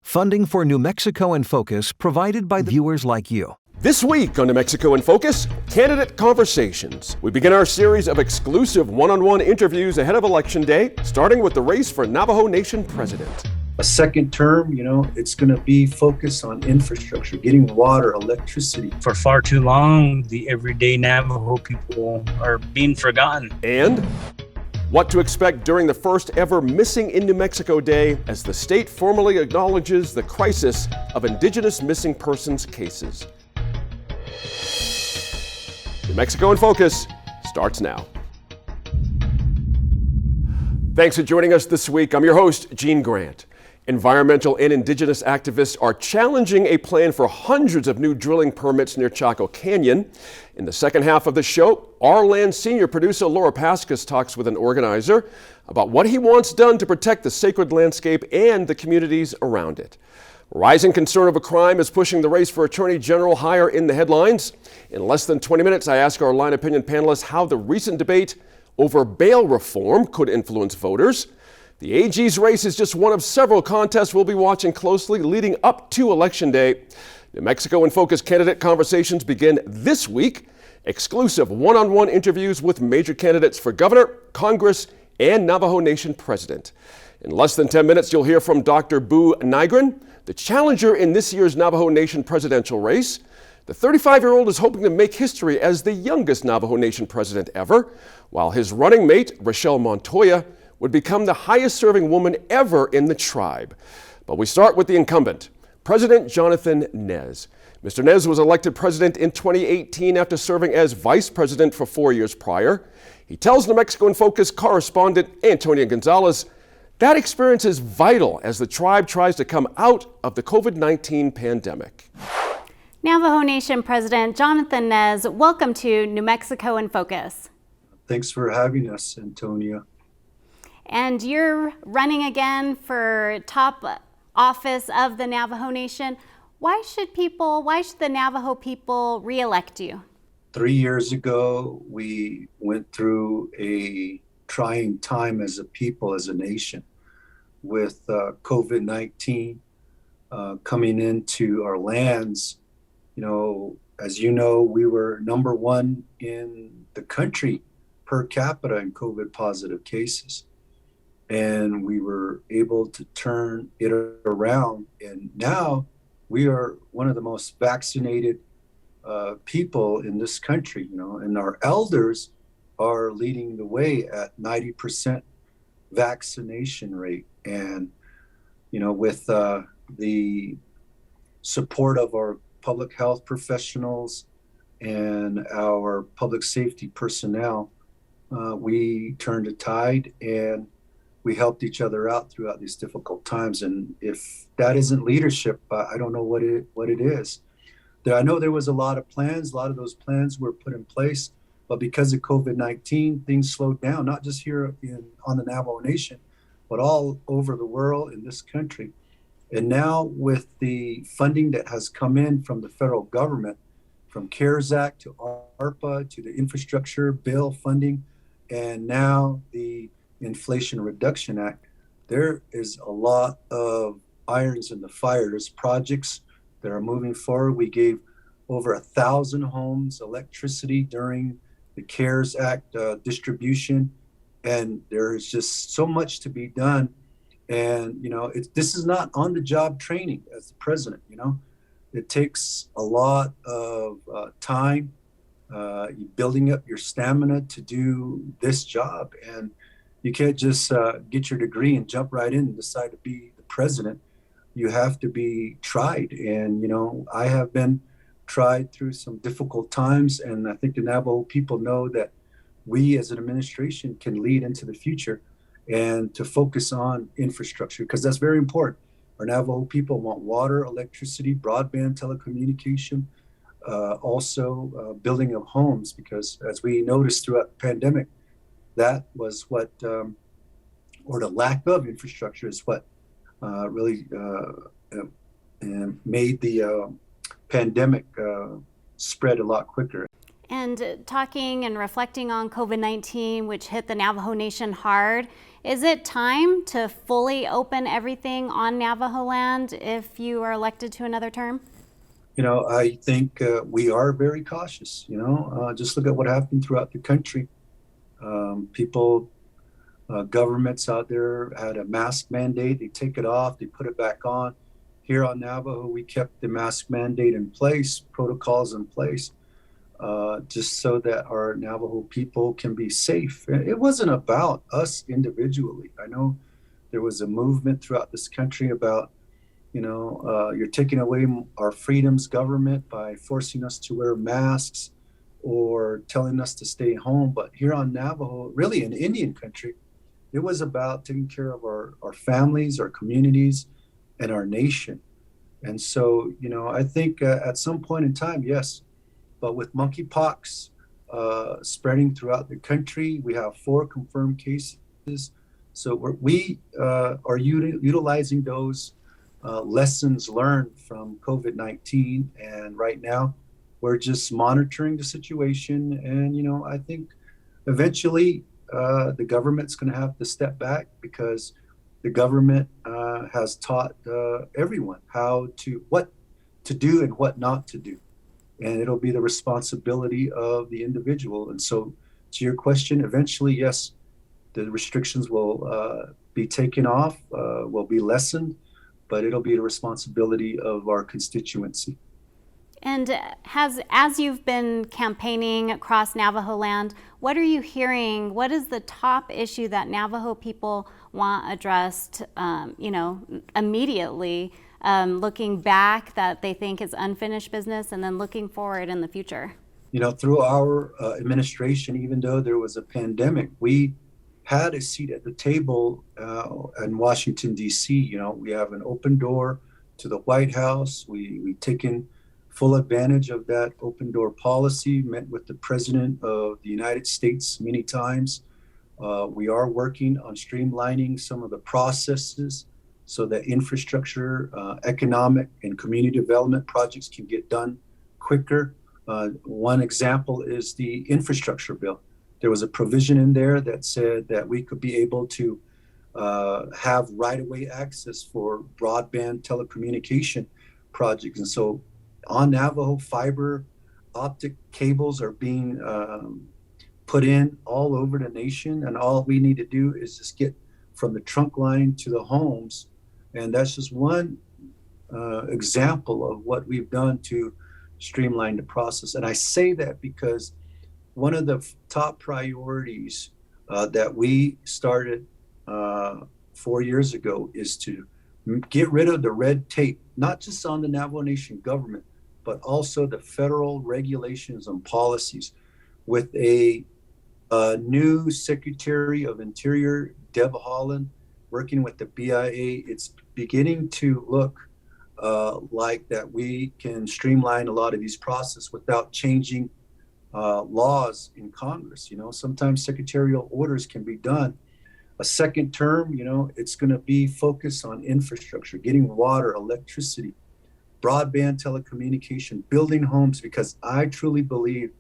Funding for New Mexico in Focus provided by viewers like you. This week on New Mexico in Focus, Candidate Conversations. We begin our series of exclusive one-on-one interviews ahead of Election Day, starting with the race for Navajo Nation president. A second term, it's going to be focused on infrastructure, getting water, electricity. For far too long, the everyday Navajo people are being forgotten. And what to expect during the first ever Missing in New Mexico Day as the state formally acknowledges the crisis of Indigenous missing persons cases. New Mexico in Focus starts now. Thanks for joining us this week. I'm your host, Gene Grant. Environmental and Indigenous activists are challenging a plan for hundreds of new drilling permits near Chaco Canyon. In the second half of the show, Our Land senior producer Laura Paskus talks with an organizer about what he wants done to protect the sacred landscape and the communities around it. Rising concern over crime is pushing the race for Attorney General higher in the headlines. In less than 20 minutes, I ask our line opinion panelists how the recent debate over bail reform could influence voters. The AG's race is just one of several contests we'll be watching closely leading up to Election Day. New Mexico in Focus candidate conversations begin this week. Exclusive one-on-one interviews with major candidates for governor, Congress, and Navajo Nation president. In less than 10 minutes, you'll hear from Dr. Boo Nygren, the challenger in this year's Navajo Nation presidential race. The 35-year-old is hoping to make history as the youngest Navajo Nation president ever, while his running mate, Rochelle Montoya, would become the highest-serving woman ever in the tribe. But we start with the incumbent, President Jonathan Nez. Mr. Nez was elected president in 2018 after serving as vice president for 4 years prior. He tells New Mexico in Focus correspondent Antonia Gonzalez that experience is vital as the tribe tries to come out of the COVID-19 pandemic. Navajo Nation President Jonathan Nez, welcome to New Mexico in Focus. Thanks for having us, Antonia. And you're running again for top office of the Navajo Nation. Why should the Navajo people re-elect you? 3 years ago, we went through a trying time as a people, as a nation, with COVID-19 coming into our lands. As you know, we were number one in the country per capita in COVID positive cases. And we were able to turn it around. And now we are one of the most vaccinated people in this country, and our elders are leading the way at 90% vaccination rate. And, with the support of our public health professionals and our public safety personnel, we turned a tide and we helped each other out throughout these difficult times. And if that isn't leadership, I don't know what it is. I know there was a lot of plans. A lot of those plans were put in place, but because of COVID-19, things slowed down, not just here on the Navajo Nation, but all over the world in this country. And now with the funding that has come in from the federal government, from CARES Act to ARPA to the infrastructure bill funding, and now the Inflation Reduction Act, there is a lot of irons in the fire. There's projects that are moving forward. We gave over 1,000 homes electricity during the CARES Act distribution, and there is just so much to be done. And this is not on-the-job training as the president. It takes a lot of time, building up your stamina to do this job, and you can't just get your degree and jump right in and decide to be the president. You have to be tried. And, I have been tried through some difficult times. And I think the Navajo people know that we as an administration can lead into the future and to focus on infrastructure, because that's very important. Our Navajo people want water, electricity, broadband, telecommunication, also building of homes, because as we noticed throughout the pandemic, that was what, or the lack of infrastructure is what really made the pandemic spread a lot quicker. And talking and reflecting on COVID-19, which hit the Navajo Nation hard, Is it time to fully open everything on Navajo land if you are elected to another term? I think we are very cautious. Just look at what happened throughout the country. Governments out there had a mask mandate. They take it off, they put it back on. Here on Navajo, we kept the mask mandate in place, protocols in place, just so that our Navajo people can be safe. It wasn't about us individually. I know there was a movement throughout this country about, you're taking away our freedoms, government, by forcing us to wear masks or telling us to stay home. But here on Navajo, really in Indian country, it was about taking care of our families, our communities, and our nation. And so, I think at some point in time, yes, but with monkeypox spreading throughout the country, we have 4 confirmed cases. So we are utilizing those lessons learned from COVID-19. And right now, we're just monitoring the situation. And, I think eventually the government's going to have to step back, because the government has taught everyone what to do and what not to do. And it'll be the responsibility of the individual. And so to your question, eventually, yes, the restrictions will be taken off, will be lessened, but it'll be the responsibility of our constituency. And as you've been campaigning across Navajo land, what are you hearing? What is the top issue that Navajo people want addressed, immediately, looking back that they think is unfinished business, and then looking forward in the future? Through our administration, even though there was a pandemic, we had a seat at the table in Washington, D.C. We have an open door to the White House. We've taken full advantage of that open door policy, met with the President of the United States many times. We are working on streamlining some of the processes so that infrastructure, economic and community development projects can get done quicker. One example is the infrastructure bill. There was a provision in there that said that we could be able to have right-of-way access for broadband telecommunication projects. And so on Navajo, fiber optic cables are being put in all over the nation, and all we need to do is just get from the trunk line to the homes. And that's just one example of what we've done to streamline the process. And I say that because one of the top priorities that we started 4 years ago is to get rid of the red tape, not just on the Navajo Nation government, but also the federal regulations and policies. With a new Secretary of Interior, Deb Haaland, working with the BIA, it's beginning to look like that we can streamline a lot of these processes without changing laws in Congress. Sometimes secretarial orders can be done. A second term, it's going to be focused on infrastructure, getting water, electricity, broadband telecommunication, building homes, because I truly believe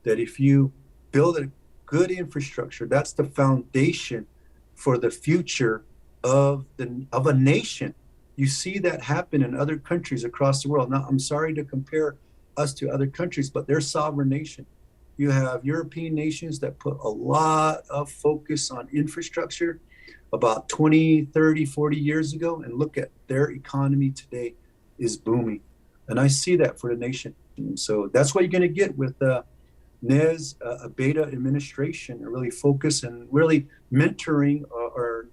that if you build a good infrastructure, that's the foundation for the future of a nation. You see that happen in other countries across the world. Now, I'm sorry to compare us to other countries, but they're sovereign nation. You have European nations that put a lot of focus on infrastructure about 20, 30, 40 years ago, and look at their economy today is booming. And I see that for the nation. And so that's what you're going to get with Nez Abeyta administration, and really focus and really mentoring our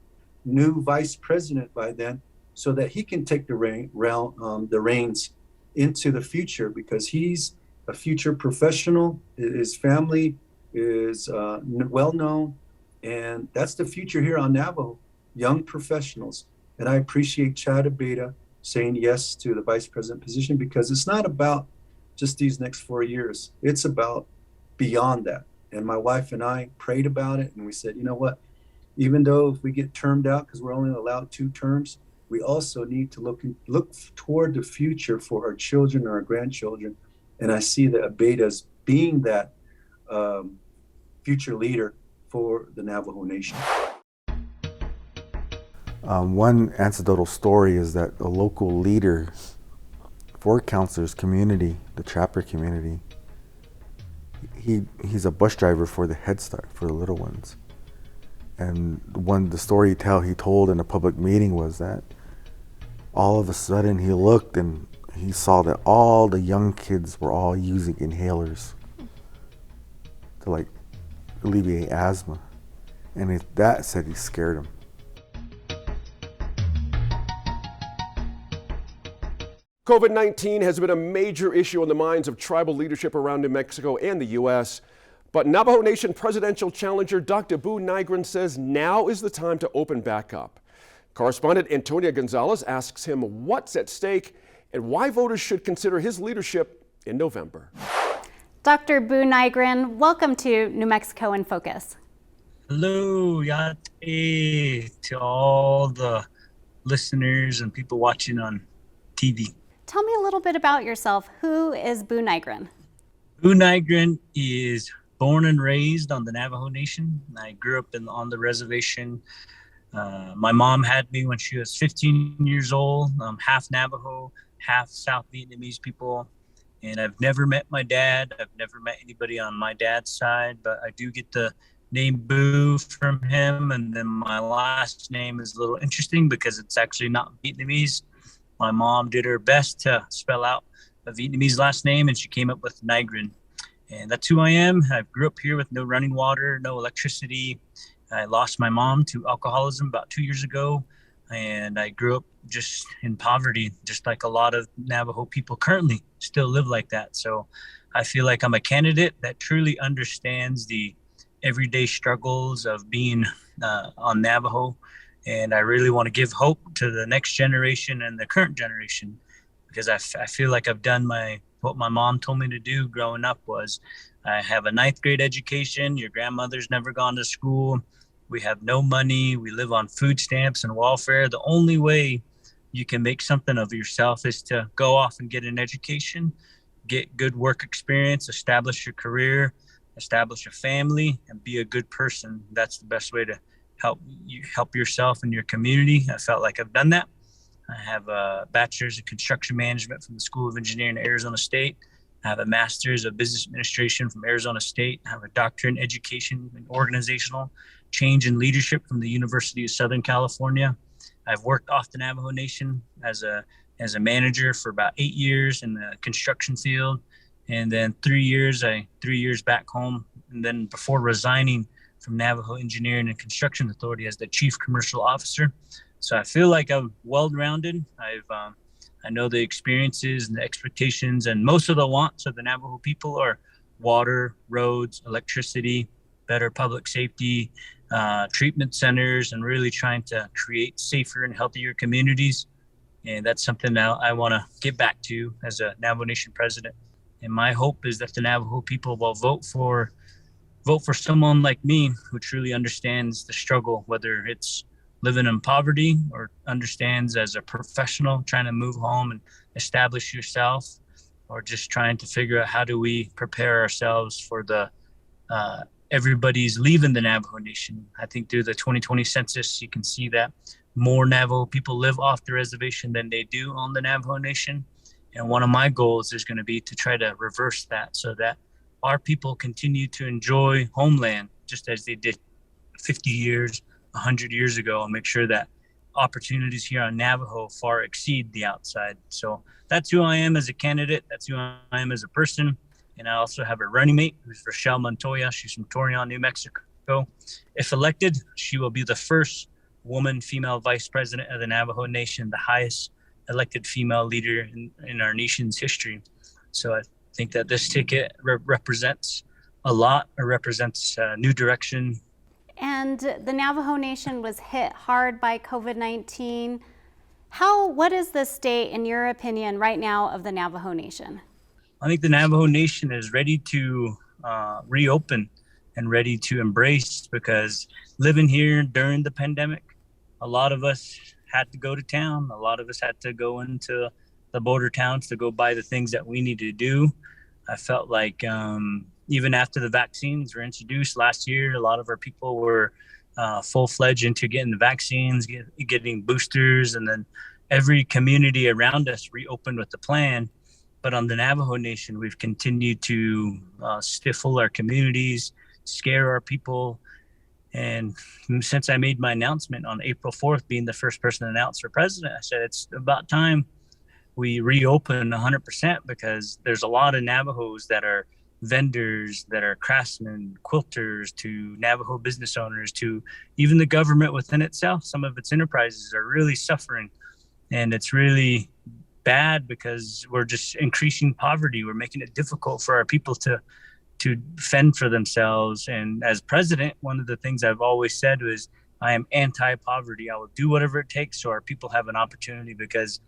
new vice president by then, so that he can take the reins into the future, because he's a future professional. His family is well known, and that's the future here on Navajo, young professionals. And I appreciate Chad Abeyta saying yes to the vice president position, because it's not about just these next 4 years. It's about beyond that. And my wife and I prayed about it, and we said, you know what, even though if we get termed out, because we're only allowed 2 terms, we also need to look toward the future for our children and our grandchildren. And I see the Abeytas being that future leader for the Navajo Nation. One anecdotal story is that a local leader for counselors community, the Trapper community, he's a bus driver for the Head Start, for the little ones. And the story he told in a public meeting was that all of a sudden he looked and he saw that all the young kids were all using inhalers to like alleviate asthma. And that said he scared him. COVID-19 has been a major issue on the minds of tribal leadership around New Mexico and the U.S., but Navajo Nation presidential challenger Dr. Boo Nygren says now is the time to open back up. Correspondent Antonia Gonzalez asks him what's at stake and why voters should consider his leadership in November. Dr. Boo Nygren, welcome to New Mexico in Focus. Hello, Yate, to all the listeners and people watching on TV. Tell me a little bit about yourself. Who is Boo Nygren? Boo Nygren is born and raised on the Navajo Nation. I grew up on the reservation. My mom had me when she was 15 years old. I'm half Navajo, half South Vietnamese people. And I've never met my dad. I've never met anybody on my dad's side, but I do get the name Boo from him. And then my last name is a little interesting because it's actually not Vietnamese. My mom did her best to spell out a Vietnamese last name, and she came up with Nygren. And that's who I am. I grew up here with no running water, no electricity. I lost my mom to alcoholism about 2 years ago, and I grew up just in poverty, just like a lot of Navajo people currently still live like that. So I feel like I'm a candidate that truly understands the everyday struggles of being on Navajo. And I really want to give hope to the next generation and the current generation, because I feel like I've done what my mom told me to do growing up was I have a 9th grade education. Your grandmother's never gone to school. We have no money. We live on food stamps and welfare. The only way you can make something of yourself is to go off and get an education, get good work experience, establish your career, establish a family, and be a good person. That's the best way to help yourself and your community. I felt like I've done that. I have a bachelor's of construction management from the School of Engineering at Arizona State. I have a master's of business administration from Arizona State. I have a doctorate in education and organizational change and leadership from the University of Southern California. I've worked off the Navajo Nation as a manager for about 8 years in the construction field, and then 3 years back home, and then before resigning from Navajo Engineering and Construction Authority as the Chief Commercial Officer. So I feel like I'm well-rounded. I know the experiences and the expectations, and most of the wants of the Navajo people are water, roads, electricity, better public safety, treatment centers, and really trying to create safer and healthier communities. And that's something that I want to get back to as a Navajo Nation president. And my hope is that the Navajo people will vote for someone like me who truly understands the struggle, whether it's living in poverty or understands as a professional trying to move home and establish yourself, or just trying to figure out how do we prepare ourselves for the everybody's leaving the Navajo Nation. I think through the 2020 census, you can see that more Navajo people live off the reservation than they do on the Navajo Nation. And one of my goals is going to be to try to reverse that so that our people continue to enjoy homeland just as they did 50 years, 100 years ago, and make sure that opportunities here on Navajo far exceed the outside. So that's who I am as a candidate. That's who I am as a person. And I also have a running mate who's Rochelle Montoya. She's from Torreon, New Mexico. If elected, she will be the first woman female vice president of the Navajo Nation, the highest elected female leader in our nation's history. So I think that this ticket represents a lot. It represents a new direction. And the Navajo Nation was hit hard by COVID-19. What is the state, in your opinion, right now of the Navajo Nation? I think the Navajo Nation is ready to reopen and ready to embrace, because living here during the pandemic, a lot of us had to go to town. A lot of us had to go into the border towns to go buy the things that we need to do. I felt like even after the vaccines were introduced last year, a lot of our people were full-fledged into getting the vaccines, getting boosters, and then every community around us reopened with the plan. But on the Navajo Nation, we've continued to stifle our communities, scare our people. And since I made my announcement on April 4th, being the first person to announce for president, I said it's about time we reopen 100%, because there's a lot of Navajos that are vendors, that are craftsmen, quilters, to Navajo business owners, to even the government within itself. Some of its enterprises are really suffering, and it's really bad because we're just increasing poverty. We're making it difficult for our people to fend for themselves. And as president, one of the things I've always said was, I am anti-poverty. I will do whatever it takes so our people have an opportunity, because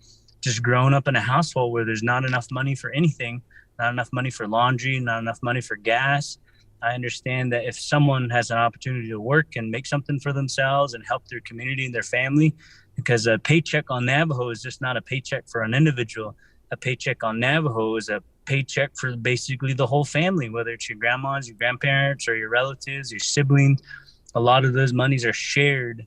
just growing up in a household where there's not enough money for anything, not enough money for laundry, not enough money for gas, I understand that if someone has an opportunity to work and make something for themselves and help their community and their family, because a paycheck on Navajo is just not a paycheck for an individual. A paycheck on Navajo is a paycheck for basically the whole family, whether it's your grandmas, your grandparents, or your relatives, your siblings. A lot of those monies are shared,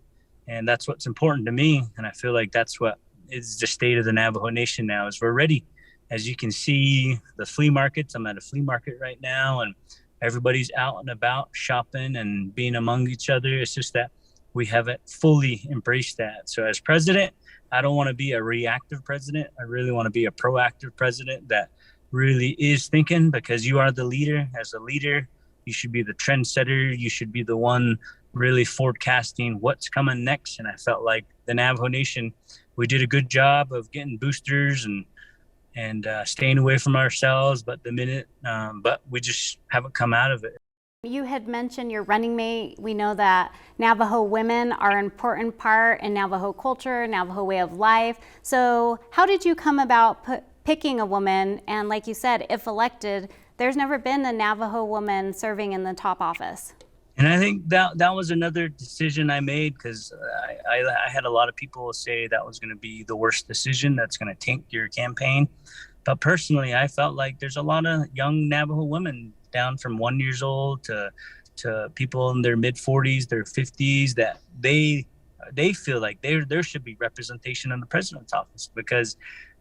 and that's what's important to me. And I feel like that's what is the state of the Navajo Nation now, is we're ready. As you can see, the flea markets, I'm at a flea market right now, and everybody's out and about shopping and being among each other. It's just that we haven't fully embraced that. So as president, I don't want to be a reactive president. I really want to be a proactive president that really is thinking, because you are the leader. As a leader, you should be the trendsetter. You should be the one really forecasting what's coming next. And I felt like the Navajo Nation, we did a good job of getting boosters and staying away from ourselves, but we just haven't come out of it. You had mentioned your running mate. We know that Navajo women are an important part in Navajo culture, Navajo way of life. So how did you come about picking a woman? And like you said, if elected, there's never been a Navajo woman serving in the top office. And I think that was another decision I made, because I had a lot of people say that was going to be the worst decision, that's going to tank your campaign. But personally, I felt like there's a lot of young Navajo women, down from 1 year old to people in their mid 40s, their 50s, that they feel like there should be representation in the president's office, because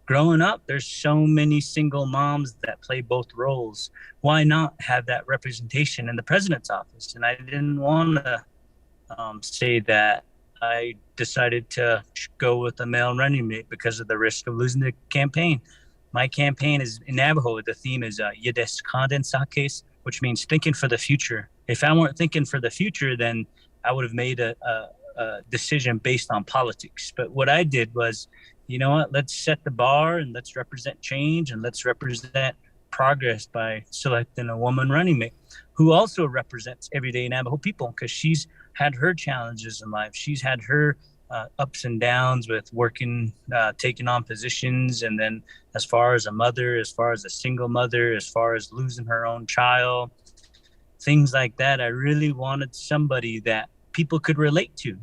growing up, there's so many single moms that play both roles. Why not have that representation in the president's office? And I didn't want to say that I decided to go with a male running mate because of the risk of losing the campaign. My campaign is in Navajo. The theme is Yedes Kanden Sakes, which means thinking for the future. If I weren't thinking for the future, then I would have made a decision based on politics. But what I did was, you know what, let's set the bar and let's represent change and let's represent progress by selecting a woman running mate who also represents everyday Navajo people, because she's had her challenges in life. She's had her ups and downs with working, taking on positions, and then as far as a mother, as far as a single mother, as far as losing her own child, things like that. I really wanted somebody that people could relate to.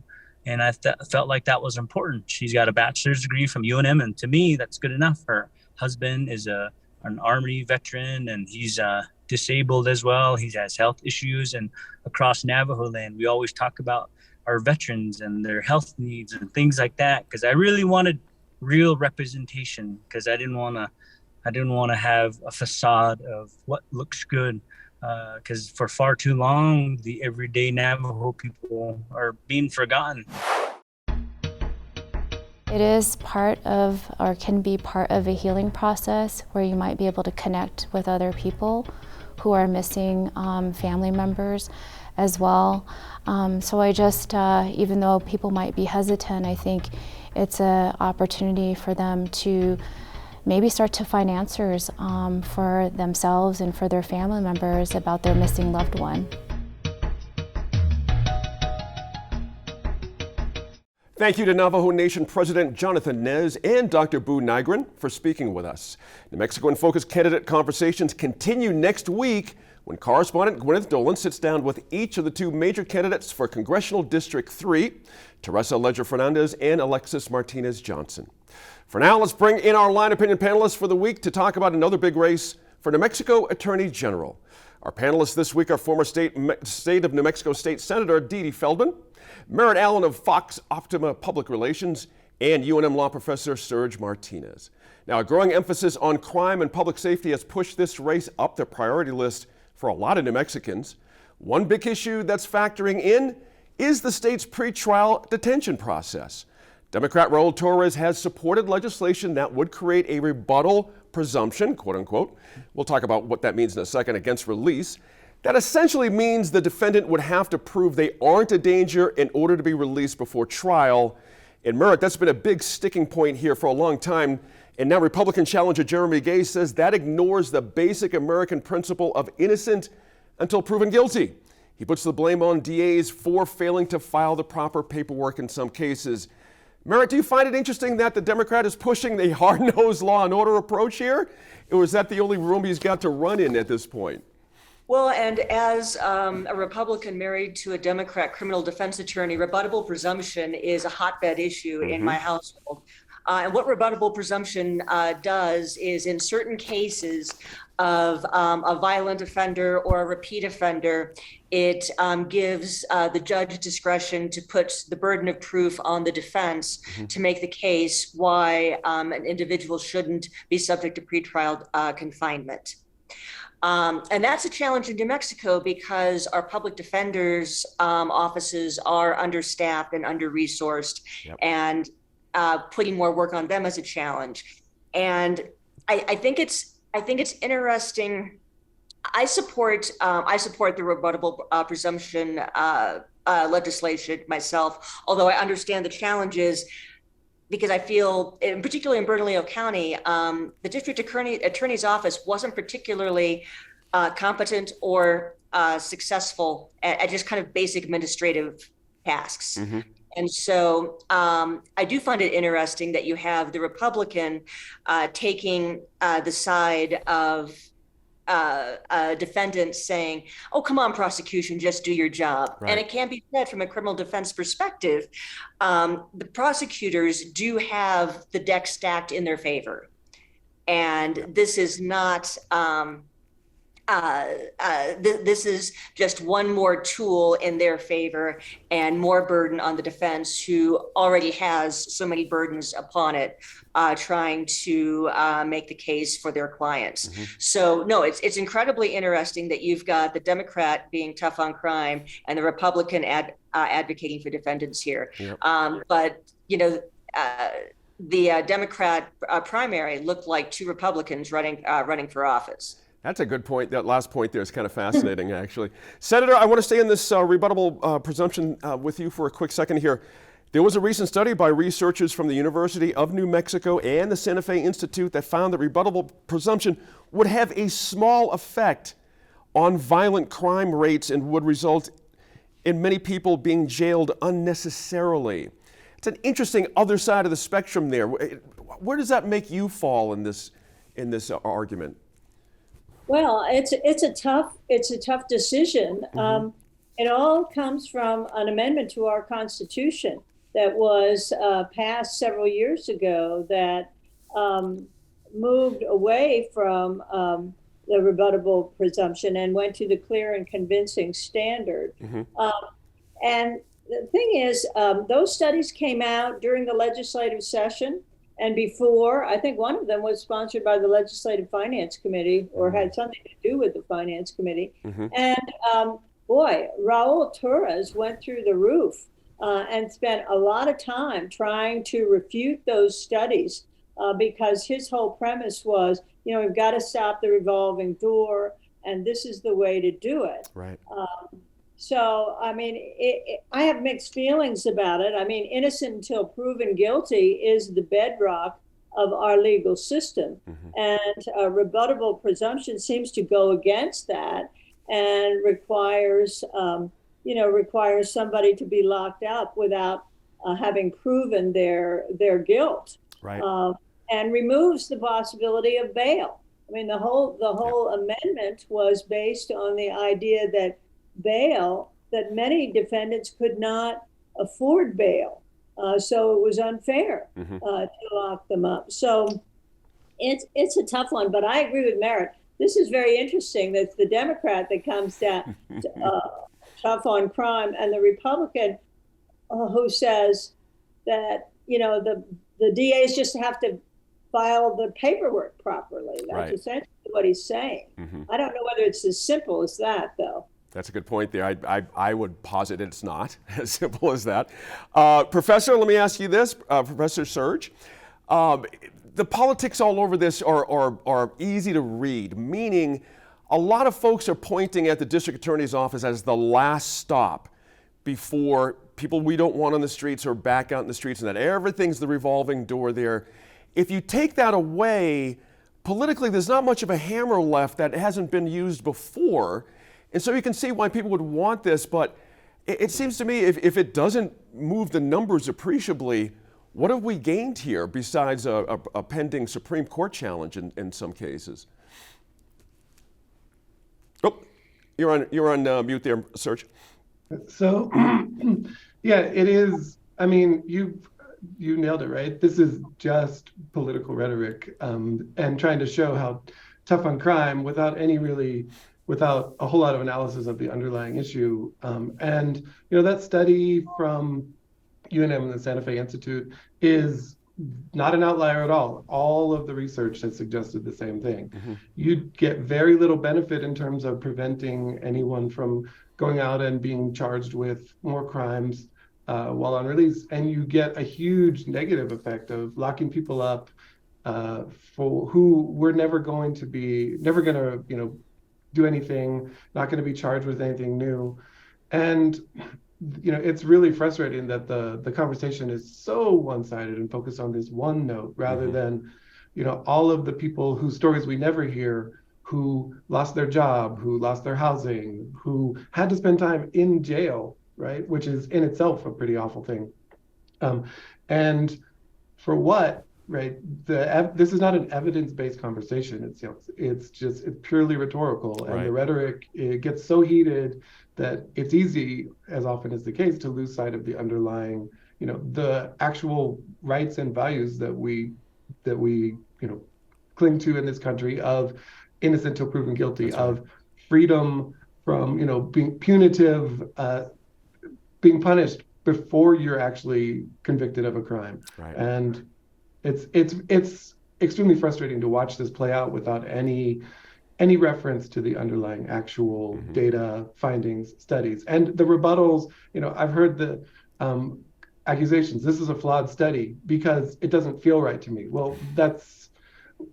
And I felt like that was important. She's got a bachelor's degree from UNM, and to me, that's good enough. Her husband is an Army veteran, and he's disabled as well. He has health issues, and across Navajo land, we always talk about our veterans and their health needs and things like that, because I really wanted real representation, because I didn't want to have a facade of what looks good. Because for far too long, the everyday Navajo people are being forgotten. It is part of, or can be part of, a healing process where you might be able to connect with other people who are missing family members as well. So I just, even though people might be hesitant, I think it's an opportunity for them to maybe start to find answers for themselves and for their family members about their missing loved one. Thank you to Navajo Nation President Jonathan Nez and Dr. Boo Nygren for speaking with us. New Mexico in Focus candidate conversations continue next week when correspondent Gwyneth Dolan sits down with each of the two major candidates for Congressional District 3, Teresa Leger Fernandez and Alexis Martinez Johnson. For now, let's bring in our line opinion panelists for the week to talk about another big race for New Mexico Attorney General. Our panelists this week are former state of New Mexico State Senator Dede Feldman Merritt Allen of Fox Optima Public Relations, and UNM law professor Serge Martinez. Now, a growing emphasis on crime and public safety has pushed this race up the priority list for a lot of New Mexicans. One big issue that's factoring in is the state's pretrial detention process. Democrat Raul Torres has supported legislation that would create a rebuttal presumption, quote unquote. We'll talk about what that means in a second, against release. That essentially means the defendant would have to prove they aren't a danger in order to be released before trial. In Merritt, that's been a big sticking point here for a long time. And now Republican challenger Jeremy Gay says that ignores the basic American principle of innocent until proven guilty. He puts the blame on DAs for failing to file the proper paperwork in some cases. Merritt, do you find it interesting that the Democrat is pushing the hard-nosed law and order approach here? Or is that the only room he's got to run in at this point? Well, and as a Republican married to a Democrat criminal defense attorney, rebuttable presumption is a hotbed issue in my household. And what rebuttable presumption does is, in certain cases of a violent offender or a repeat offender, it gives the judge discretion to put the burden of proof on the defense to make the case why an individual shouldn't be subject to pretrial confinement. And that's a challenge in New Mexico because our public defenders' offices are understaffed and under-resourced, and putting more work on them as a challenge. And I think it's interesting. I support the rebuttable presumption legislation myself, although I understand the challenges, because I feel, particularly in Bernalillo County, the district attorney's office wasn't particularly competent or successful at just kind of basic administrative tasks. And so I do find it interesting that you have the Republican taking the side of defendants saying, oh, come on, prosecution, just do your job. Right. And it can be said from a criminal defense perspective, the prosecutors do have the deck stacked in their favor. And this is not, this is just one more tool in their favor and more burden on the defense, who already has so many burdens upon it, trying to make the case for their clients. So no, it's incredibly interesting that you've got the Democrat being tough on crime and the Republican advocating for defendants here. But you know, the Democrat primary looked like two Republicans running for office. That's a good point. That last point there is kind of fascinating, actually. Senator, I want to stay in this rebuttable presumption with you for a quick second here. There was a recent study by researchers from the University of New Mexico and the Santa Fe Institute that found that rebuttable presumption would have a small effect on violent crime rates and would result in many people being jailed unnecessarily. It's an interesting other side of the spectrum there. Where does that make you fall in this argument? Well, it's a tough decision. It all comes from an amendment to our Constitution that was passed several years ago that moved away from the rebuttable presumption and went to the clear and convincing standard. And the thing is, those studies came out during the legislative session. And before, I think one of them was sponsored by the Legislative Finance Committee, or had something to do with the Finance Committee. And boy, Raul Torres went through the roof and spent a lot of time trying to refute those studies because his whole premise was, you know, we've got to stop the revolving door, and this is the way to do it. Right. So, I mean, I have mixed feelings about it. I mean, innocent until proven guilty is the bedrock of our legal system. And a rebuttable presumption seems to go against that and requires somebody to be locked up without having proven their guilt. Right. And removes the possibility of bail. I mean, the whole amendment was based on the idea that that many defendants could not afford bail. So it was unfair to lock them up. So it's a tough one, but I agree with Merritt. This is very interesting. That's the Democrat that comes down tough on crime, and the Republican who says that, the DAs just have to file the paperwork properly. That's Right. essentially what he's saying. I don't know whether it's as simple as that, though. That's a good point there. I would posit it's not as simple as that. Professor, let me ask you this, Professor Serge. The politics all over this are easy to read, meaning a lot of folks are pointing at the district attorney's office as the last stop before people we don't want on the streets are back out in the streets, and that everything's the revolving door there. If you take that away, politically, there's not much of a hammer left that hasn't been used before. And so you can see why people would want this, but it seems to me if it doesn't move the numbers appreciably, what have we gained here besides a pending Supreme Court challenge in some cases? Oh, you're on mute there, Serge. So, yeah, it is. I mean, you nailed it, right? This is just political rhetoric and trying to show how tough on crime without a whole lot of analysis of the underlying issue. And that study from UNM and the Santa Fe Institute is not an outlier at all. All of the research has suggested the same thing. You'd get very little benefit in terms of preventing anyone from going out and being charged with more crimes while on release, and you get a huge negative effect of locking people up for who were never going to do anything, not going to be charged with anything new. And it's really frustrating that the conversation is so one-sided and focused on this one note rather than all of the people whose stories we never hear, who lost their job, who lost their housing, who had to spend time in jail, right? Which is in itself a pretty awful thing. And for what, right? This is not an evidence-based conversation. It's purely rhetorical, and the rhetoric, it gets so heated that it's easy, as often is the case, to lose sight of the underlying, the actual rights and values that we cling to in this country of innocent till proven guilty, of freedom from being punitive, being punished before you're actually convicted of a crime. Right. And it's extremely frustrating to watch this play out without any reference to the underlying actual data, findings, studies. And the rebuttals, I've heard the accusations, this is a flawed study because it doesn't feel right to me. Well, that's,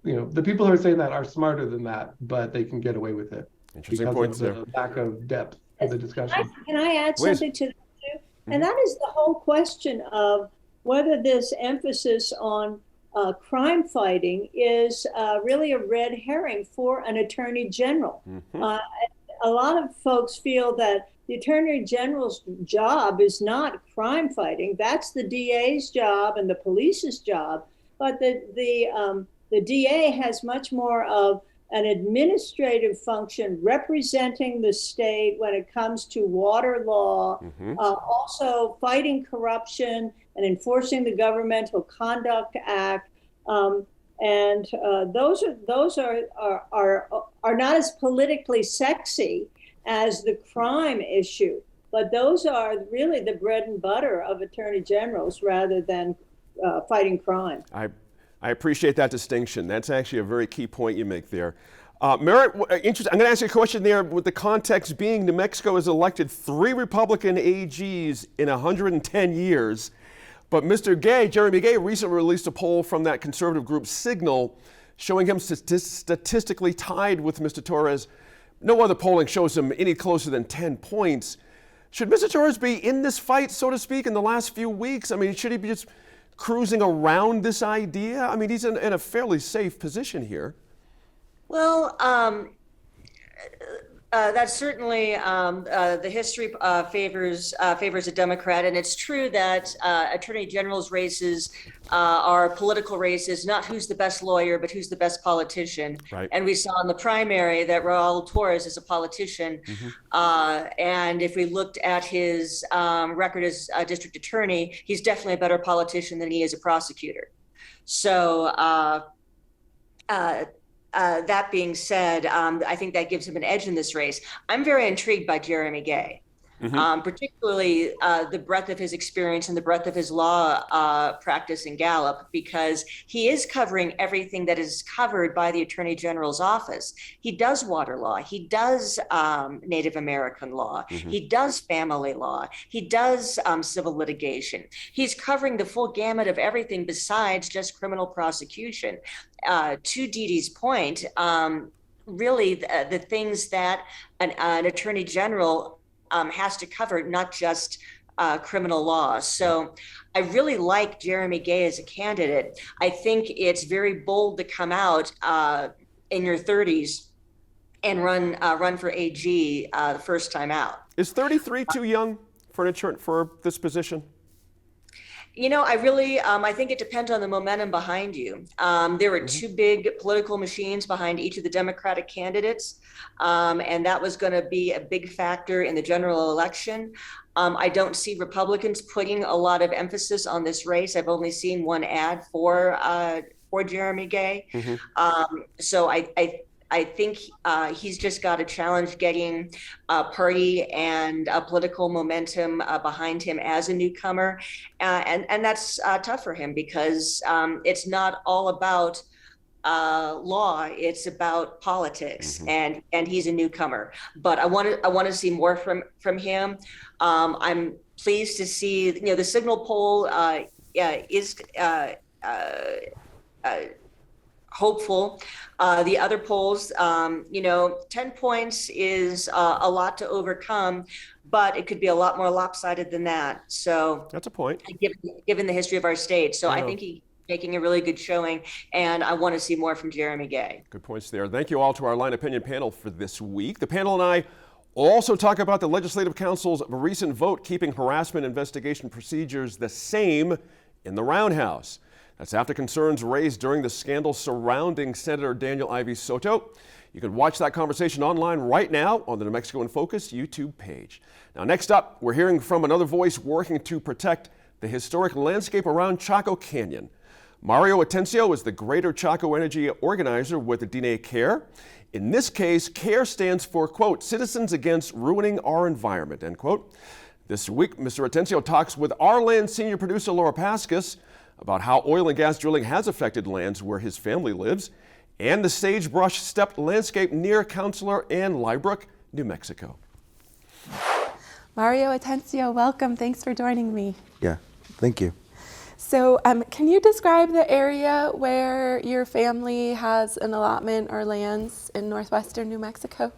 the people who are saying that are smarter than that, but they can get away with it. Interesting points there. The lack of depth of the discussion. Can I add something to that too? And that is the whole question of whether this emphasis on crime fighting is really a red herring for an attorney general. A lot of folks feel that the attorney general's job is not crime fighting. That's the DA's job and the police's job. But the DA has much more of an administrative function representing the state when it comes to water law, also fighting corruption and enforcing the Governmental Conduct Act. And those are not as politically sexy as the crime issue, but those are really the bread and butter of attorney generals rather than fighting crime. I appreciate that distinction. That's actually a very key point you make there. Merritt, interesting. I'm going to ask you a question there with the context being New Mexico has elected 3 Republican AGs in 110 years. But Mr. Gay, Jeremy Gay, recently released a poll from that conservative group Signal showing him statistically tied with Mr. Torres. No other polling shows him any closer than 10 points. Should Mr. Torres be in this fight, so to speak, in the last few weeks? I mean, should he be just cruising around this idea? I mean, he's in a fairly safe position here. Well, that's certainly the history favors a Democrat, and it's true that attorney general's races are political races, not who's the best lawyer, but who's the best politician. Right. And we saw in the primary that Raul Torres is a politician, and if we looked at his record as a district attorney, he's definitely a better politician than he is a prosecutor. So. That being said, I think that gives him an edge in this race. I'm very intrigued by Jeremy Gay. particularly the breadth of his experience and the breadth of his law practice in Gallup, because he is covering everything that is covered by the Attorney General's office. He does water law, he does Native American law, he does family law, he does civil litigation. He's covering the full gamut of everything besides just criminal prosecution. To Dee Dee's point, really the things that an attorney general has to cover, not just criminal law. So I really like Jeremy Gay as a candidate. I think it's very bold to come out in your 30s and run for AG the first time out. Is 33 too young for this position? You know, I think it depends on the momentum behind you. There were two big political machines behind each of the Democratic candidates, and that was going to be a big factor in the general election. I don't see Republicans putting a lot of emphasis on this race. I've only seen one ad for Jeremy Gay. So I think he's just got a challenge getting party and political momentum behind him as a newcomer. And that's tough for him because it's not all about law, it's about politics, and he's a newcomer. But I want to see more from him. I'm pleased to see, the Signal poll is hopeful. The other polls, 10 points is a lot to overcome, but it could be a lot more lopsided than that. So that's a point, given the history of our state. So I think he's making a really good showing, and I want to see more from Jeremy Gay. Good points there. Thank you all to our Line Opinion panel for this week. The panel and I also talk about the Legislative Council's recent vote keeping harassment investigation procedures the same in the Roundhouse. That's after concerns raised during the scandal surrounding Senator Daniel Ivey Soto. You can watch that conversation online right now on the New Mexico in Focus YouTube page. Now, next up, we're hearing from another voice working to protect the historic landscape around Chaco Canyon. Mario Atencio is the Greater Chaco Energy organizer with the DNA CARE. In this case, CARE stands for, quote, Citizens Against Ruining Our Environment, end quote. This week, Mr. Atencio talks with our land senior producer Laura Paskus about how oil and gas drilling has affected lands where his family lives, and the sagebrush stepped landscape near Counselor Ann Liebrook, New Mexico. Mario Atencio, welcome. Thanks for joining me. Yeah, thank you. So can you describe the area where your family has an allotment or lands in northwestern New Mexico?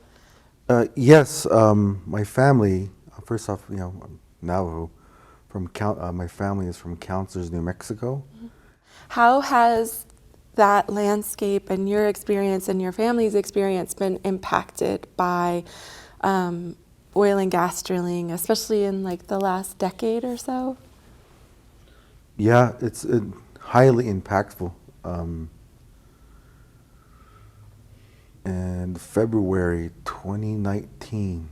Yes, my family, first off, Navajo, my family is from Counselors, New Mexico. How has that landscape and your experience and your family's experience been impacted by oil and gas drilling, especially in like the last decade or so? Yeah, it's highly impactful. In February 2019,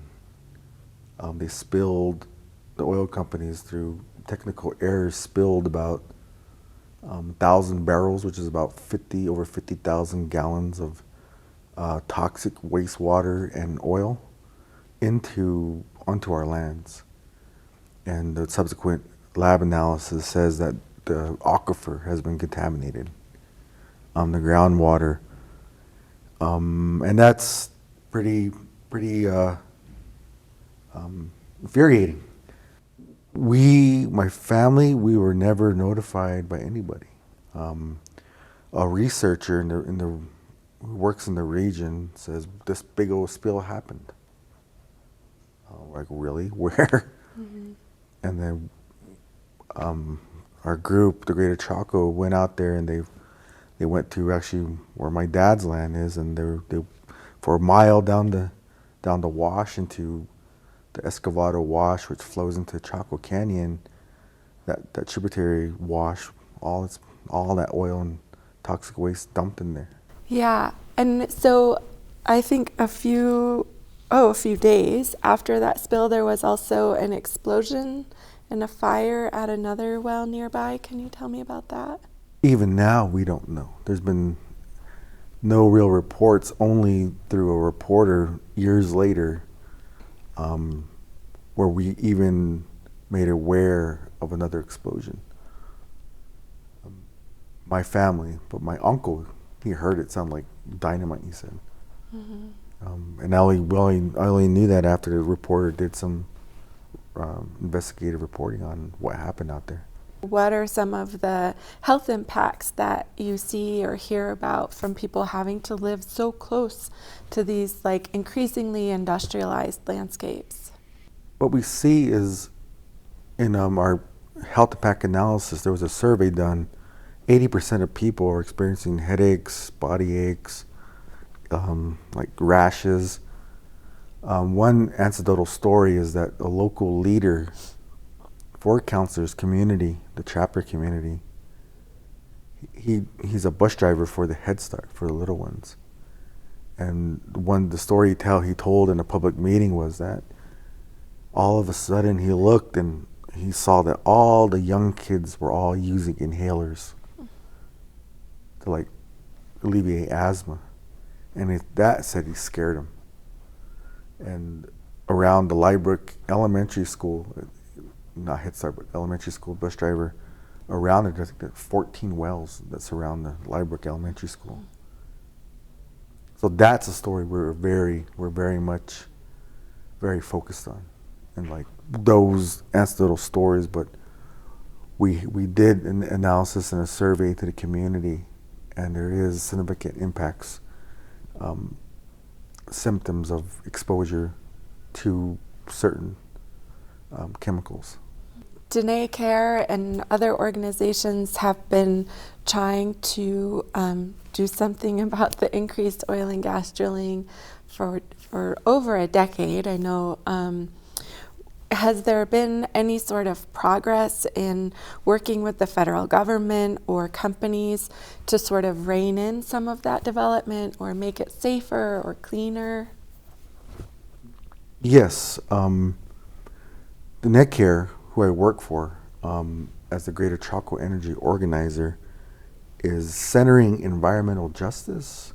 the oil companies, through technical errors, spilled about 1,000 barrels, which is about over 50,000 gallons of toxic wastewater and oil onto our lands. And the subsequent lab analysis says that the aquifer has been contaminated, the groundwater, and that's pretty infuriating. My family, we were never notified by anybody. A researcher who works in the region says this big old spill happened. Like, really? Where? And then our group, the Greater Chaco, went out there, and they went to actually where my dad's land is, and they for a mile down the wash into the Escovado Wash, which flows into Chaco Canyon, that tributary wash, all that oil and toxic waste dumped in there. Yeah, and so I think a few days after that spill, there was also an explosion and a fire at another well nearby. Can you tell me about that? Even now, we don't know. There's been no real reports, only through a reporter years later, where we even made aware of another explosion. My family, but my uncle, he heard it sound like dynamite, he said. And I only knew that after the reporter did some investigative reporting on what happened out there. What are some of the health impacts that you see or hear about from people having to live so close to these like increasingly industrialized landscapes? What we see is in our health impact analysis, there was a survey done. 80% of people are experiencing headaches, body aches, like rashes. One anecdotal story is that a local leader for counselors community, the chapter community, he's a bus driver for the Head Start for the little ones. And the story he told in a public meeting was that all of a sudden he looked and he saw that all the young kids were all using inhalers to like alleviate asthma. And that said he scared him. And around the Liebrook Elementary School, not Head Start, but elementary school bus driver, around it, I think there's 14 wells that surround the Liebrook Elementary School. So that's a story we're very much very focused on, and like those anecdotal stories. But we did an analysis and a survey to the community, and there is significant impacts, symptoms of exposure to certain chemicals. Dene Care and other organizations have been trying to do something about the increased oil and gas drilling for over a decade. I know. Has there been any sort of progress in working with the federal government or companies to sort of rein in some of that development or make it safer or cleaner? Yes. The NetCare, who I work for as the Greater Chaco Energy Organizer, is centering environmental justice.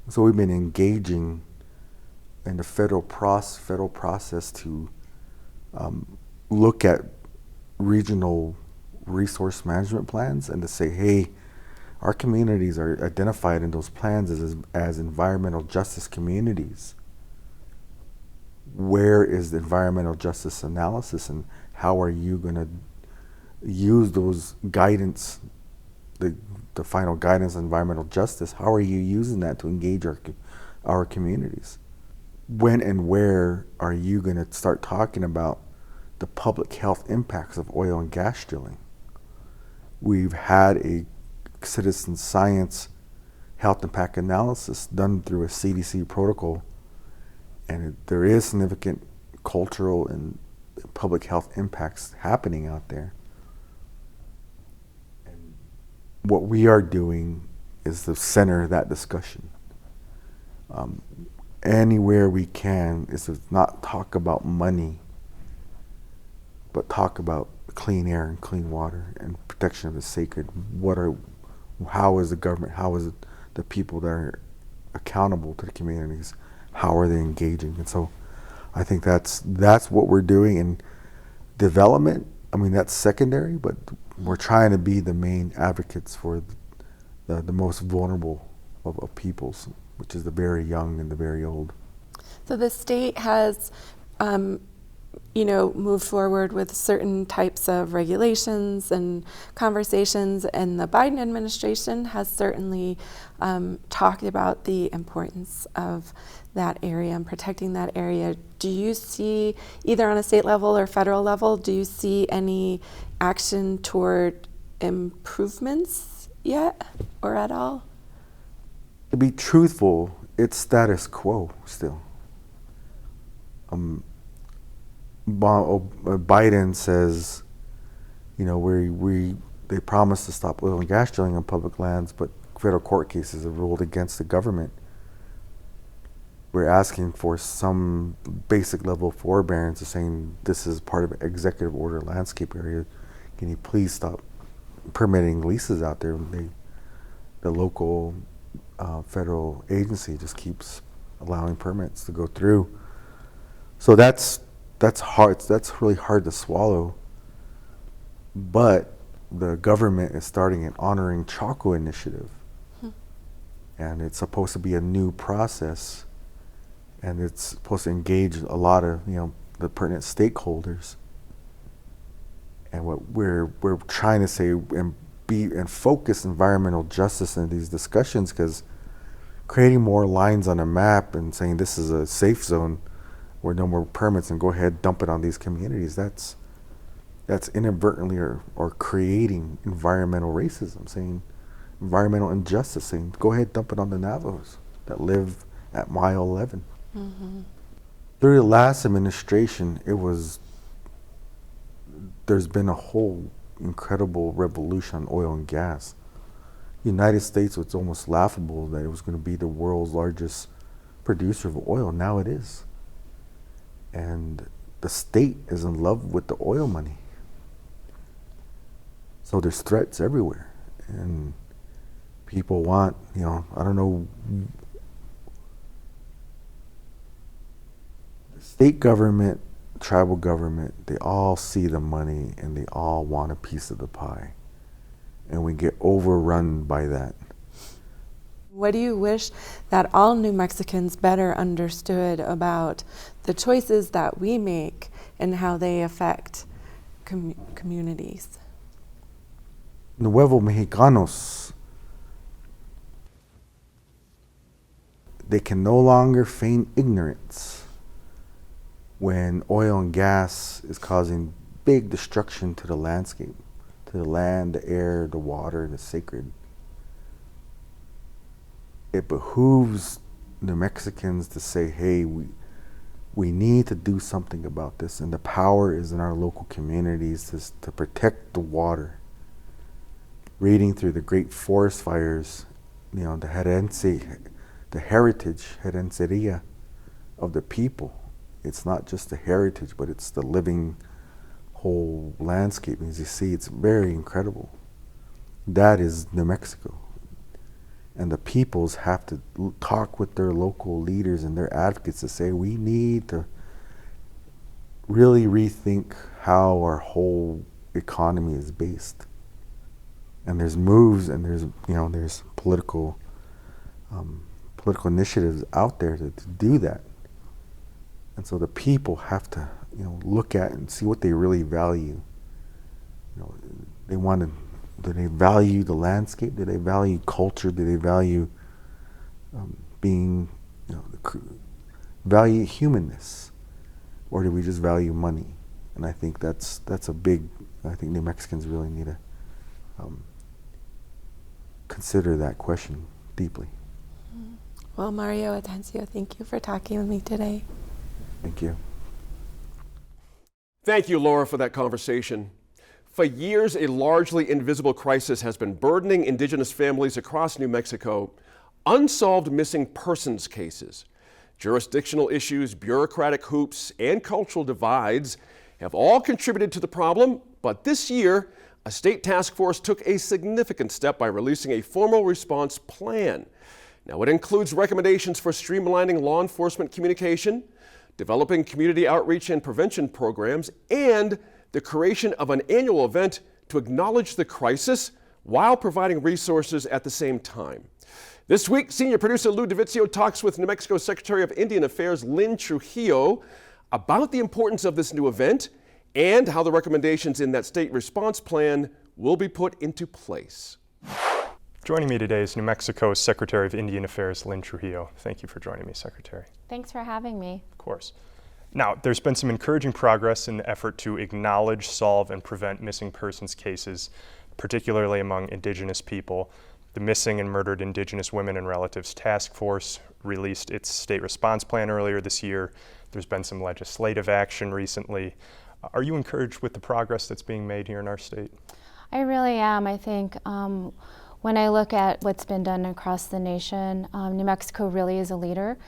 So we've been engaging in the federal process to look at regional resource management plans and to say, hey, our communities are identified in those plans as environmental justice communities. Where is the environmental justice analysis, and how are you going to use those guidance, the final guidance on environmental justice? How are you using that to engage our communities? When and where are you going to start talking about the public health impacts of oil and gas drilling? We've had a citizen science health impact analysis done through a CDC protocol, and there is significant cultural and public health impacts happening out there. And what we are doing is to center that discussion. Anywhere we can is to not talk about money, but talk about clean air and clean water and protection of the sacred. How is the government, how is it the people that are accountable to the communities, how are they engaging? And so I think that's what we're doing in development. I mean, that's secondary, but we're trying to be the main advocates for the most vulnerable of peoples, which is the very young and the very old. So the state has moved forward with certain types of regulations and conversations, and the Biden administration has certainly talked about the importance of that area and protecting that area. Do you see, either on a state level or federal level, do you see any action toward improvements yet or at all? To be truthful, it's status quo still. Biden says, they promised to stop oil and gas drilling on public lands, but federal court cases have ruled against the government. We're asking for some basic level of forbearance of saying this is part of an executive order landscape area. Can you please stop permitting leases out there? The local federal agency just keeps allowing permits to go through. So that's that's hard. That's really hard to swallow. But the government is starting an Honoring Chaco initiative. And it's supposed to be a new process, and it's supposed to engage a lot of, the pertinent stakeholders. And what we're trying to say and focus environmental justice in these discussions, because creating more lines on a map and saying this is a safe zone where no more permits and go ahead dump it on these communities, that's inadvertently or creating environmental racism, saying environmental injustice, saying go ahead dump it on the Navajos that live at mile 11. Through the last administration, there's been a whole incredible revolution on oil and gas. United States, it's almost laughable that it was going to be the world's largest producer of oil. Now it is. And the state is in love with the oil money. So there's threats everywhere. And people want, I don't know, state government, tribal government, they all see the money and they all want a piece of the pie. And we get overrun by that. What do you wish that all New Mexicans better understood about the choices that we make and how they affect communities? Nuevo Mexicanos, they can no longer feign ignorance when oil and gas is causing big destruction to the landscape, to the land, the air, the water, the sacred. It behooves New Mexicans to say, hey, we need to do something about this, and the power is in our local communities to protect the water. Reading through the great forest fires, the heritage, herenceria of the people. It's not just the heritage, but it's the living whole landscape. As you see, it's very incredible. That is New Mexico. And the peoples have to talk with their local leaders and their advocates to say, we need to really rethink how our whole economy is based. And there's moves and there's political initiatives out there to do that. And so the people have to, look at and see what they really value. Do they value the landscape? Do they value culture? Do they value value humanness? Or do we just value money? And I think I think New Mexicans really need to consider that question deeply. Well, Mario Atencio, thank you for talking with me today. Thank you. Thank you, Laura, for that conversation. For years, a largely invisible crisis has been burdening Indigenous families across New Mexico. Unsolved missing persons cases, jurisdictional issues, bureaucratic hoops, and cultural divides have all contributed to the problem, but this year, a state task force took a significant step by releasing a formal response plan. Now, it includes recommendations for streamlining law enforcement communication, developing community outreach and prevention programs, and the creation of an annual event to acknowledge the crisis while providing resources at the same time. This week, senior producer Lou DeVizio talks with New Mexico Secretary of Indian Affairs Lynn Trujillo about the importance of this new event and how the recommendations in that state response plan will be put into place. Joining me today is New Mexico's Secretary of Indian Affairs, Lynn Trujillo. Thank you for joining me, Secretary. Thanks for having me. Of course. Now, there's been some encouraging progress in the effort to acknowledge, solve, and prevent missing persons cases, particularly among Indigenous people. The Missing and Murdered Indigenous Women and Relatives Task Force released its state response plan earlier this year. There's been some legislative action recently. Are you encouraged with the progress that's being made here in our state? I really am. I think when I look at what's been done across the nation, New Mexico really is a leader.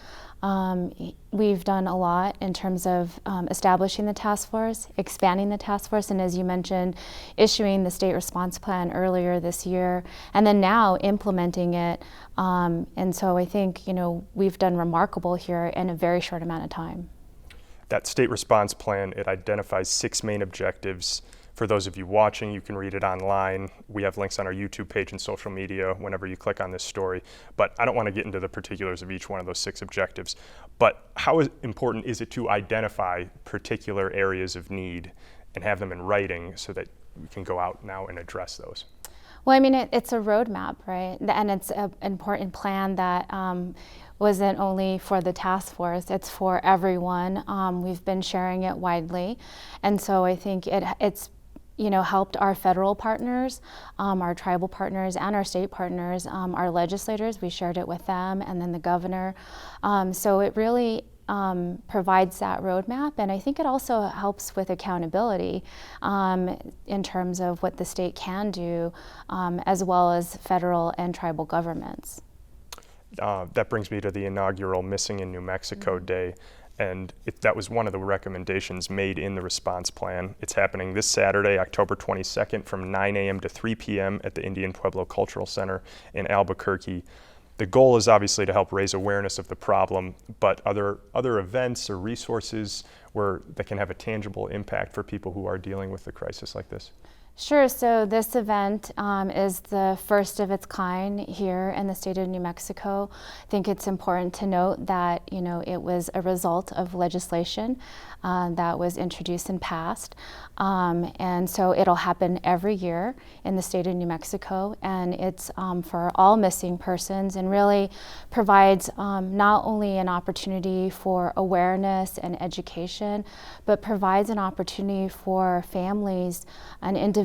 We've done a lot in terms of establishing the task force, expanding the task force, and as you mentioned, issuing the state response plan earlier this year, and then now implementing it. And so I think, we've done remarkable here in a very short amount of time. That state response plan, it identifies 6 main objectives. For those of you watching, you can read it online. We have links on our YouTube page and social media whenever you click on this story. But I don't want to get into the particulars of each one of those 6 objectives. But how important is it to identify particular areas of need and have them in writing so that we can go out now and address those? Well, I mean, it's a roadmap, right? And it's an important plan that wasn't only for the task force, it's for everyone. We've been sharing it widely. And so I think it's helped our federal partners, our tribal partners, and our state partners, our legislators. We shared it with them, and then the governor. So it really provides that roadmap, and I think it also helps with accountability in terms of what the state can do, as well as federal and tribal governments. That brings me to the inaugural Missing in New Mexico Day. And that was one of the recommendations made in the response plan. It's happening this Saturday, October 22nd, from 9 a.m. to 3 p.m. at the Indian Pueblo Cultural Center in Albuquerque. The goal is obviously to help raise awareness of the problem, but other events or resources that can have a tangible impact for people who are dealing with a crisis like this? Sure. So this event is the first of its kind here in the state of New Mexico. I think it's important to note that it was a result of legislation that was introduced and passed, and so it'll happen every year in the state of New Mexico, and it's for all missing persons, and really provides not only an opportunity for awareness and education, but provides an opportunity for families and individuals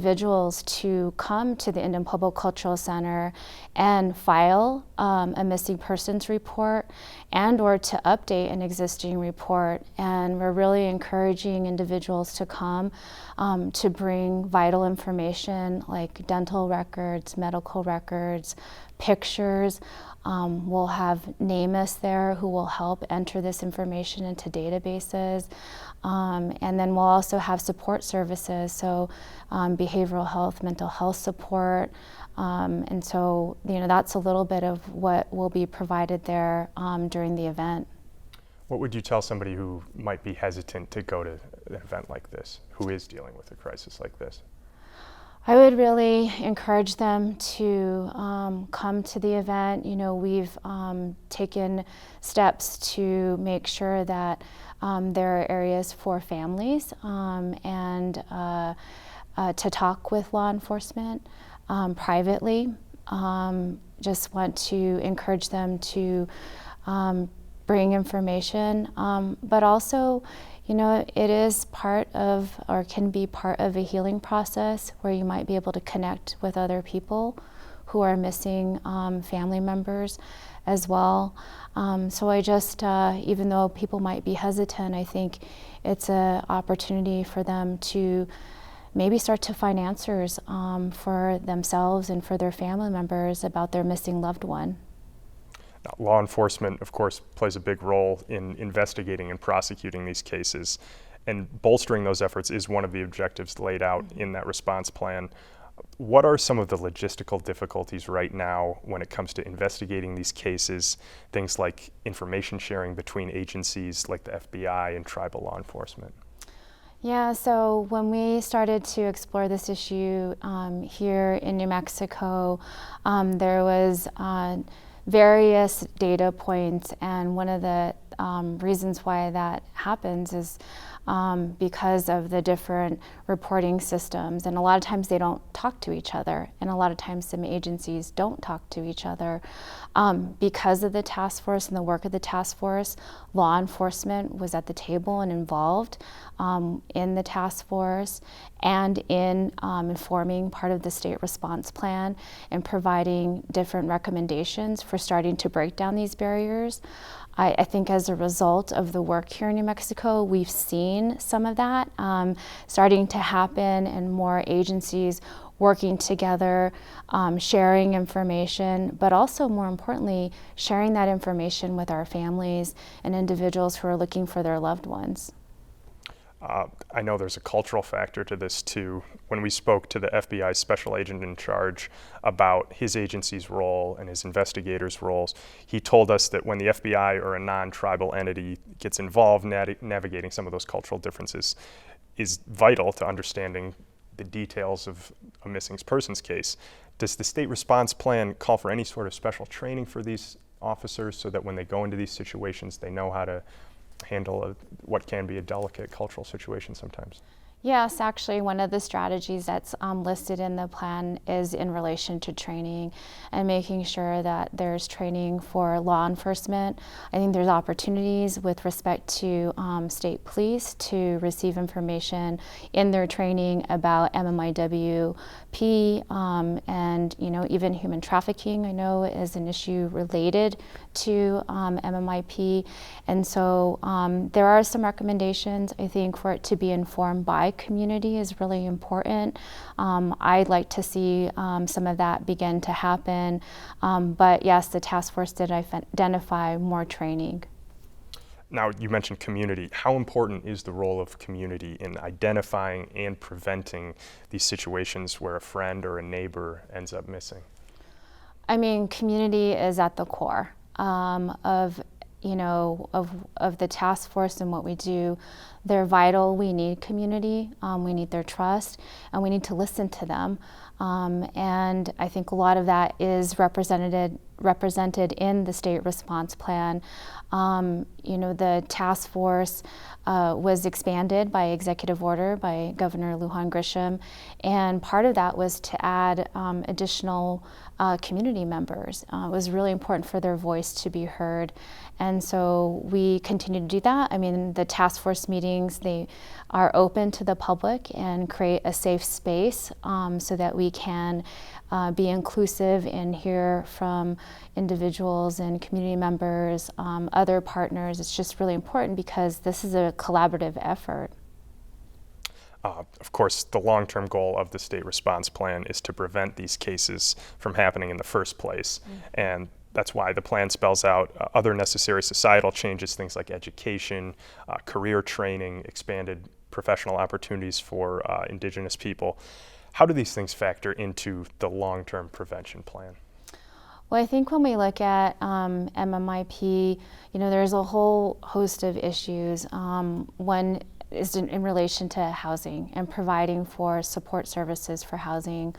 to come to the Indian Pueblo Cultural Center and file a missing persons report and or to update an existing report. And we're really encouraging individuals to come to bring vital information like dental records, medical records, pictures. We'll have NamUs there who will help enter this information into databases. And then we'll also have support services, so behavioral health, mental health support. And so, that's a little bit of what will be provided there during the event. What would you tell somebody who might be hesitant to go to an event like this, who is dealing with a crisis like this? I would really encourage them to come to the event. We've taken steps to make sure that there are areas for families and to talk with law enforcement privately. Just want to encourage them to bring information, but also, it is part of, or can be part of, a healing process where you might be able to connect with other people who are missing family members as well. So I just, even though people might be hesitant, I think it's an opportunity for them to maybe start to find answers for themselves and for their family members about their missing loved one. Law enforcement, of course, plays a big role in investigating and prosecuting these cases, and bolstering those efforts is one of the objectives laid out in that response plan. What are some of the logistical difficulties right now when it comes to investigating these cases, things like information sharing between agencies like the FBI and tribal law enforcement? Yeah, so when we started to explore this issue here in New Mexico, there was various data points, and one of the reasons why that happens is because of the different reporting systems, and a lot of times they don't talk to each other, and a lot of times some agencies don't talk to each other. Because of the task force and the work of the task force, law enforcement was at the table and involved in the task force and in informing part of the state response plan and providing different recommendations for starting to break down these barriers. I think as a result of the work here in New Mexico, we've seen some of that starting to happen, and more agencies working together, sharing information, but also more importantly, sharing that information with our families and individuals who are looking for their loved ones. I know there's a cultural factor to this too. When we spoke to the FBI special agent in charge about his agency's role and his investigators' roles, he told us that when the FBI or a non-tribal entity gets involved, navigating some of those cultural differences is vital to understanding the details of a missing persons case. Does the state response plan call for any sort of special training for these officers so that when they go into these situations, they know how to handle what can be a delicate cultural situation sometimes? Yes, actually, one of the strategies that's listed in the plan is in relation to training and making sure that there's training for law enforcement. I think there's opportunities with respect to state police to receive information in their training about MMIWP and even human trafficking. I know is an issue related to MMIP, and so there are some recommendations. I think for it to be informed by community is really important. I'd like to see some of that begin to happen, but yes, the task force did identify more training. Now, you mentioned community. How important is the role of community in identifying and preventing these situations where a friend or a neighbor ends up missing? I mean, community is at the core of the task force and what we do. They're vital. We need community. We need their trust, and we need to listen to them. And I think a lot of that is represented in the state response plan. The task force was expanded by executive order by Governor Lujan Grisham, and part of that was to add additional community members. It was really important for their voice to be heard, and so we continue to do that. I mean, the task force meetings, they are open to the public and create a safe space so that we can be inclusive and hear from individuals and community members, other partners. It's just really important because this is a collaborative effort. Of course, the long-term goal of the state response plan is to prevent these cases from happening in the first place. Mm-hmm. And that's why the plan spells out other necessary societal changes, things like education, career training, expanded professional opportunities for Indigenous people. How do these things factor into the long-term prevention plan? Well, I think when we look at MMIP, there's a whole host of issues. One is in relation to housing and providing for support services for housing.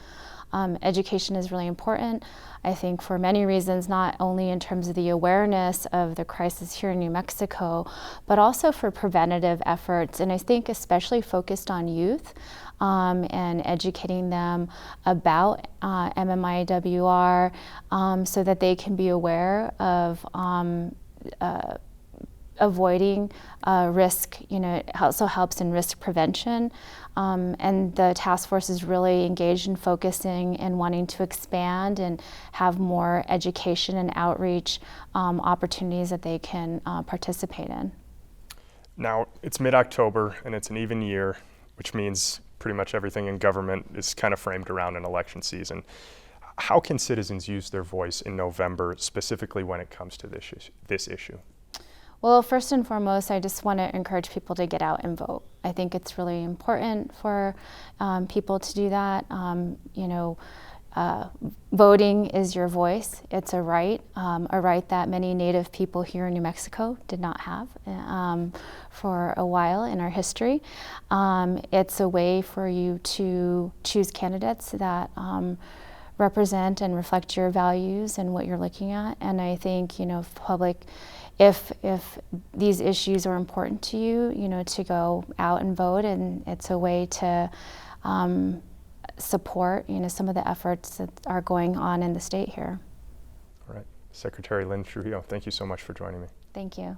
Education is really important, I think, for many reasons, not only in terms of the awareness of the crisis here in New Mexico, but also for preventative efforts, and I think especially focused on youth and educating them about MMIWR so that they can be aware of avoiding risk. It also helps in risk prevention. And the task force is really engaged in focusing and wanting to expand and have more education and outreach opportunities that they can participate in. Now, it's mid-October and it's an even year, which means pretty much everything in government is kind of framed around an election season. How can citizens use their voice in November, specifically when it comes to this issue? Well, first and foremost, I just want to encourage people to get out and vote. I think it's really important for people to do that. Voting is your voice. It's a right that many Native people here in New Mexico did not have for a while in our history. It's a way for you to choose candidates that represent and reflect your values and what you're looking at. And I think, if these issues are important to you, to go out and vote, and it's a way to support, some of the efforts that are going on in the state here. All right. Secretary Lynn Trujillo, thank you so much for joining me. Thank you.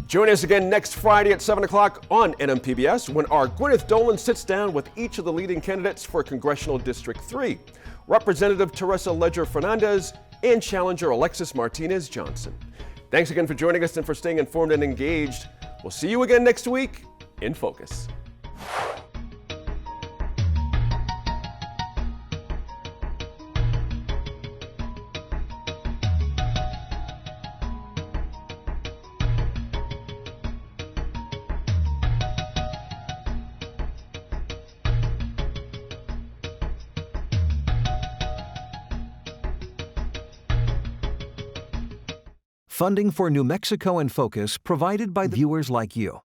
Join us again next Friday at 7 o'clock on NMPBS when our Gwyneth Dolan sits down with each of the leading candidates for Congressional District 3, Representative Teresa Leger Fernandez and challenger Alexis Martinez Johnson. Thanks again for joining us and for staying informed and engaged. We'll see you again next week in Focus. Funding for New Mexico in Focus provided by viewers like you.